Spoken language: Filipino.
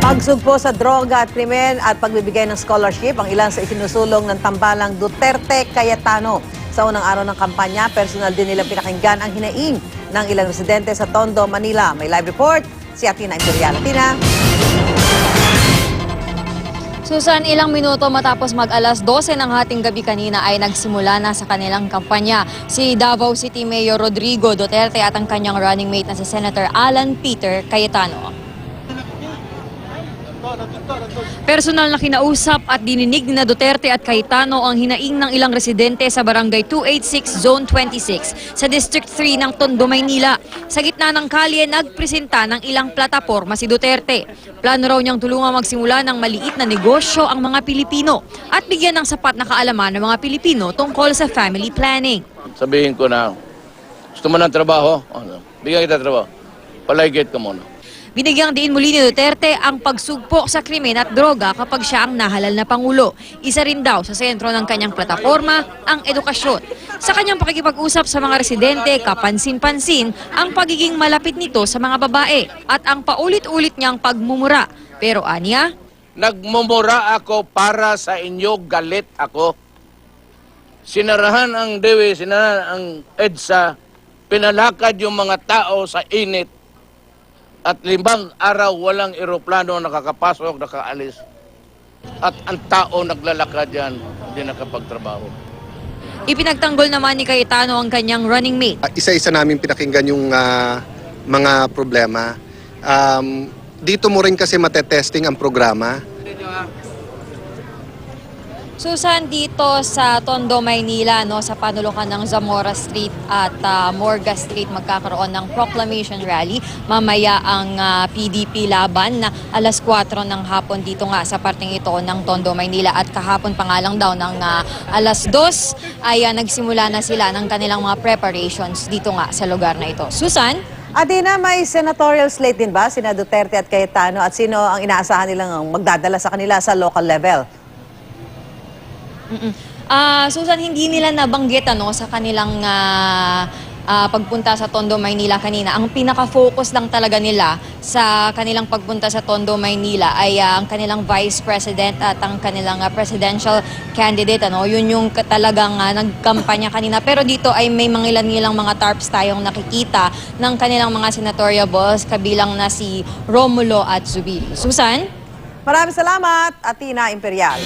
Pagsugpo sa droga at krimen at pagbibigay ng scholarship ang ilan sa isinusulong ng tambalang Duterte Cayetano. Sa unang araw ng kampanya, personal din nilang pinakinggan ang hinaing ng ilang residente sa Tondo, Manila. May live report si Atina Imperial. Atina. Susan, ilang minuto matapos mag-alas 12 ng hating gabi kanina ay nagsimula na sa kanilang kampanya si Davao City Mayor Rodrigo Duterte at ang kanyang running mate na si Senator Alan Peter Cayetano. Personal na kinausap at dininig ni Duterte at Cayetano ang hinaing ng ilang residente sa Barangay 286 Zone 26 sa District 3 ng Tondo, Maynila. Sa gitna ng kalye, nagpresenta ng ilang plataporma si Duterte. Plano raw niyang tulungang magsimula ng maliit na negosyo ang mga Pilipino at bigyan ng sapat na kaalaman ng mga Pilipino tungkol sa family planning. Sabihin ko na, gusto mo ng trabaho? Bigyan kita trabaho. Paligid ka muna. Binigyang diin muli ni Duterte ang pagsugpo sa krimen at droga kapag siya ang nahalal na Pangulo. Isa rin daw sa sentro ng kanyang plataforma ang edukasyon. Sa kanyang pakikipag-usap sa mga residente, kapansin-pansin ang pagiging malapit nito sa mga babae at ang paulit-ulit niyang pagmumura. Pero anya, Nagmumura ako para sa inyo, galit ako. Sinarahan ang Dewi, sinarahan ang EDSA, pinalakad yung mga tao sa init. At 5 araw walang eroplano nakakapasok, nakaalis. At ang tao naglalakad yan, hindi nakapagtrabaho. ipinagtanggol naman ni Cayetano ang kanyang running mate. Isa-isa namin pinakinggan yung mga problema. Dito mo rin kasi matetesting ang programa. Susan, dito sa Tondo, Maynila, no, sa panulukan ng Zamora Street at Morga Street, magkakaroon ng proclamation rally. Mamaya ang PDP laban na alas 4 ng hapon dito nga sa parting ito ng Tondo, Maynila. At kahapon pa nga lang daw ng alas 2 ay nagsimula na sila ng kanilang mga preparations dito nga sa lugar na ito. Susan? Atina, may senatorial slate din ba sina Duterte at Cayetano at sino ang inaasahan nilang magdadala sa kanila sa local level? Susan, hindi nila nabanggit sa kanilang pagpunta sa Tondo, Maynila kanina. Ang pinaka-focus lang talaga nila sa kanilang pagpunta sa Tondo, Maynila ay ang kanilang Vice President at ang kanilang presidential candidate. Yun yung talagang nagkampanya kanina. Pero dito ay may mangilan-ngilang mga tarps tayong nakikita ng kanilang mga senatorial balls, kabilang na si Romulo at Zubiri. Susan? Maraming salamat, Atina Imperial.